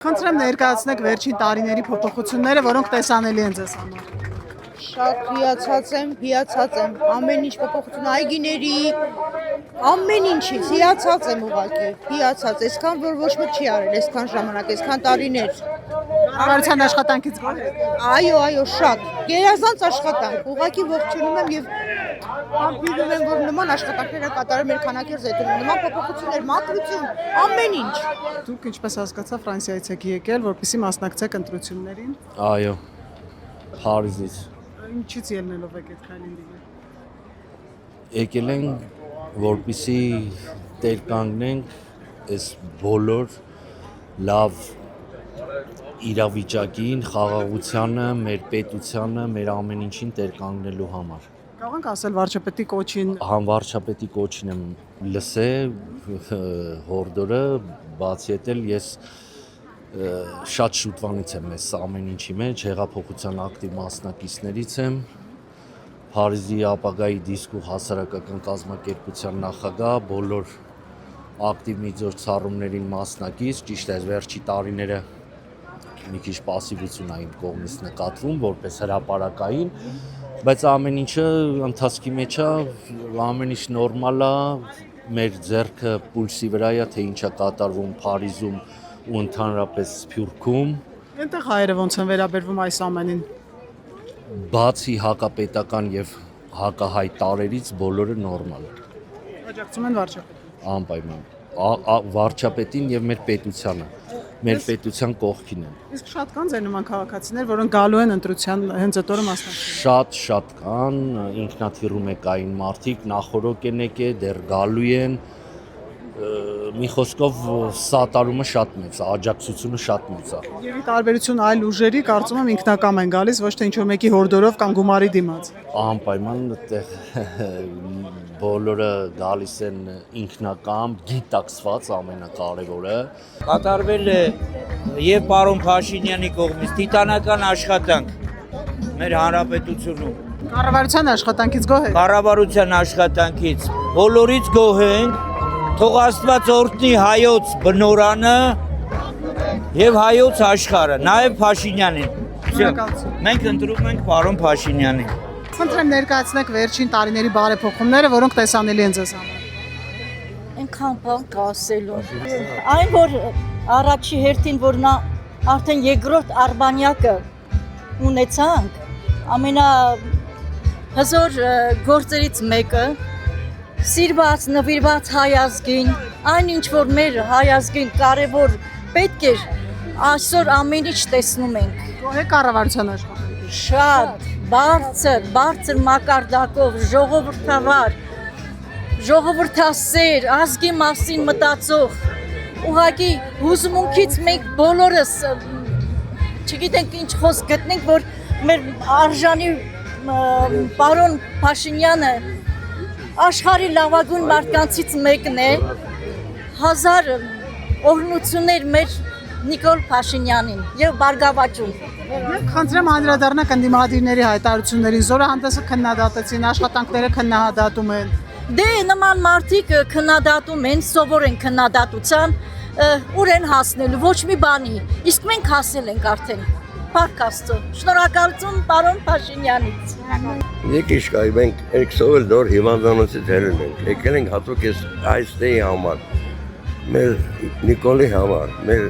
Խնդրեմ ներկայացնեք վերջին տարիների փոփոխությունները, որոնք տեսանելի են ձեզ համար։ Շատ հիացած եմ, ամեն ինչ փոփոխություն այգիների, ամեն ինչից հիացած եմ ուղղակի, հիացած, այսքան որ ոչ մեկ չի արել, այսքան ժամանակ, այսքան տարիներ։ Կառավարության աշխատանքից գոհ եք։ Այո, շատ։ Գերազանց աշխատանք, ուղղակի ողջունում եմ եւ համբերում եմ, որ նման աշխատանքները կատարել մեր քանակեր զետում, նման փոփոխություններ, մաքրություն, ամեն ինչ։ Դուք ինչպես հասկացա Ֆրանսիայից եք եկել, որպեսզի մասնակցեք ընտրություններին։ Այո, Փարիզից։ Ինչից ելնելով եք այդ քայլին դիմել։ Եկել ենք, որպեսզի տեր կանգնենք այս բոլոր լավ իրավիճակին, խաղաղությանը, մեր պետությանը, մեր ամեն ինչին տեր կանգնելու համար։ Կարող ենք ասել վարչապետի կոչին։ Վարչապետի կոչին եմ լսել, հորդորը, բացի այդ էլ ես շատ շուտվանից եմ այս ամեն ինչի մեջ, հեղափոխության ակտիվ մասնակիցներից եմ, Փարիզի ապագայի դիսկու հասարակական կազմակերպության նախագահ, բոլոր ակտիվ միջոցառումներին մասնակից, ճիշտ է, վերջի տարիները մի քիչ պասիվություն է իմ կողմից նկատվում, որպես հրապարակային, բայց ամեն ինչը ընթացքի մեջ է, ամեն ինչ նորմալ է, մեր ձեռքը պուլսի վրա է, թե ինչ է կատարվում Փարիզում ու ընդհանրապես Սփյուռքում։ Այնտեղ հայերը ոնց են վերաբերվում այս ամենին։ Բացի հակապետական եւ հակահայ տարերից բոլորը նորմալ է։ Աջակցում են վարչապետին։ Անպայման վարչապետին եւ մեր պետությանը, մեր պետության կողքին են։ Իսկ շատ կան ձեր նման քաղաքացիներ, որոնք գալու են ընտրության հենց այդ օրը մասնակցելու։ Շատ կան, ինքնաթիռում է կային մարդիկ, նախորոք են եկել, դեռ գալու են։ Մի խոսքով սատարումը շատ մեծ է, աջակցությունը շատ մեծ է։ Եվ ի տարբերություն այլ ուժերի, կարծում եմ ինքնակամ են գալիս, ոչ թե ինչ-որ մեկի հորդորով կամ գումարի դիմաց։ Անպայման այդտեղ բոլորը գալիս են ինքնակամ, գիտակցված ամենակարևորը։ Կատարվել է եւ պարոն Փաշինյանի կողմից տիտանական աշխատանք մեր հանրապետությունում։ Կառավարության աշխատանքից գոհ եք։ Կառավարության աշխատանքից բոլորից գոհ ենք։ Թող Աստված օրհնի հայոց բնորանը եւ հայոց աշխարհը, նաեւ Փաշինյանին։ Մենք ընտրում ենք պարոն Փաշինյանին։ Խնդրեմ ներկայացնեք վերջին տարիների բարեփոխումները, որոնք տեսանելի են ձեզ համար։ Այնքան բան կա ասելու։ Այն որ առաջի հերթին որ նա արդեն երկրորդ արբանյակը ունեցանք, ամենահզոր գործերից մեկը սիրված, նվիրված հայ ազգին, այն ինչ որ մեր հայ ազգին կարևոր պետք էր, այսօր ամեն ինչ տեսնում ենք։ Գոհ եք կառավարության աշխատանքից։ Շատ բարձր մակարդակով, ժողովրդավար, ժողովրդասեր, ազգի մասին մտածող, ուղղակի հուզմունքից մենք բոլորս չգիտենք ինչ խոսք գտնենք, որ մեր արժանի պարոն Փաշինյանը աշխարհի լավագույն մարդկանցից մեկն է, 1000 օրհնություններ մեր Նիկոլ Փաշինյանին եւ Բարգավաճուն։ Եվ խնդրեմ անդրադառնաք ընդդիմադիրների հայտարարություններին, զորահանդեսը քննադատեցին, աշխատանքները քննադատում են։ Դե նման մարդիկ քննադատում են, սովոր են քննադատության, ուր են հասնելու, ոչ մի բանի, իսկ մենք հասել ենք արդեն։ Փառք Աստծո։ Շնորհակալություն պարոն Փաշինյանից։ Եկիշկայի մենք երկսովել նոր հիվանդանոցից հելել ենք, եկել ենք հատուկ այս տեի համար, մեր Նիկոլի համար, մեր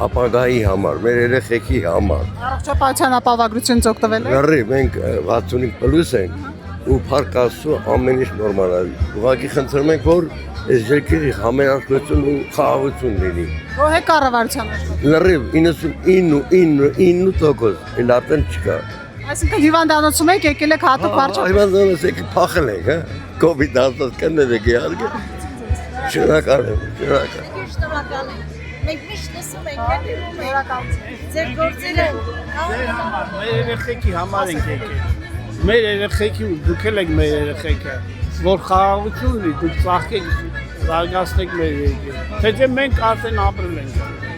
ապագայի համար, մեր երեխեքի համար։ Առողջապահության ապահովագրությունից օգտվել եք։ Լրի մենք 65+ ենք ու փառք Աստծո ամեն ինչ նորմալ է։ Ուղղակի խնդրում ենք, որ այս երկրի համերաշխություն ու խաղաղություն լինի։ Գոհ եք կառավարության աշխատանքից։ Լրիվ 99% էլ արդեն չկա։ Այսինքն հիվանդանոցում եք եկել եք հատուկ վարչապետ։ Հիվանդանոց եք փախել եք, հա։ COVID-19 կներեք իհարկե։ Շնորհակալ եմ։ Շնորհակալ եմ։ Մենք միշտ լսում ենք, հետևում ենք։ Ձեր գործերը Ձեր համար, մեր երեխեքի համար ենք եկել։ Մեր երեխեքի դուք եք մեր երեխեքը, որ խաղաղություն լինի, դուք ծաղկեք, զարգացնեք մեր երկիրը։ Թե չէ մենք արդեն ապրել ենք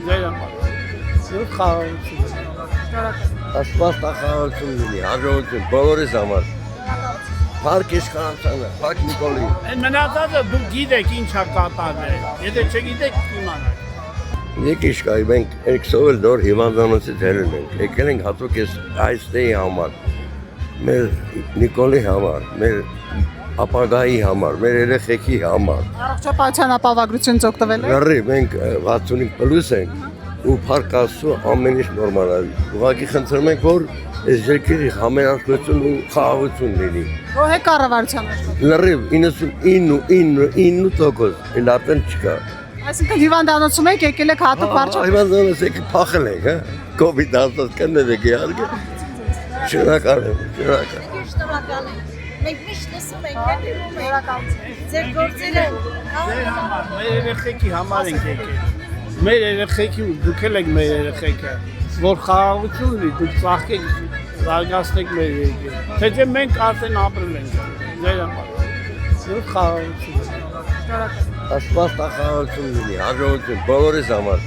ձեր համար։ Դուք խաղաղություն։ Աստված խաղաղություն լինի, հաջողություն բոլորիս համար։ Փառք իշխանությանը, փառք Նիկոլին։ Մնացածը դուք գիտեք ինչ է կատարվել։ Եթե չգիտեք, իմանաք։ Եկիշկայի մենք եկսով էլ դոր հիվանդանոցից հելել ենք, եկել ենք հատուկ այս տեի համար, մեր Նիկոլի համար, մեր ապագայի համար, մեր երեխեքի համար։ Առողջապահության ապահովագրությունից օգտվել եք։ Լրի մենք 65 պլյուս ենք ու փառք Աստծո ամեն ինչ նորմալ է։ Ուղղակի խնդրում ենք, որ այս երկրի համերաշխություն ու խաղաղություն լինի։ Ո՞ր է կառավարության աշխատանքը։ Լրի 99% էլ արդեն չկա։ Այսինքն հիվանդանոցում եք եկել եք հատուկ վարչապետ։ Այվանձանս եք փախել եք, հա։ COVID-19 կններ եք իհարկե։ Շնորհակալ եմ, շնորհակալ։ Շնորհակալ եմ։ Մենք միշտ լսում ենք, հետևում ենք։ Ձեր գործերը Ձեր համար, մեր երեխեքի համար ենք եկել։ Մեր երեխեքի ու դուք էլ եք մեր երեխեքը, որ խաղաղություն լինի, դուք ծաղկեք, զարգացնեք մեր երկիրը։ Թե չէ մենք արդեն ապրել ենք ձեր համար։ Որ խաղաղություն լինի։ Աստված խաղաղություն լինի, հաջողություն բոլորիս համար։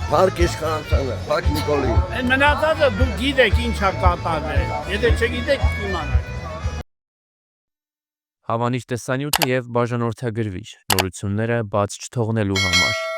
Փառք իշխանությանը, փառք Նիկոլի։ Այն մնացածը դուք գիտեք ինչա կատարվել։ Եթե չգիտեք, իմանաք։ Հավանիչ տեսանյութը եւ բաժանորդագրվիչ նորությունները բաց չթողնելու համար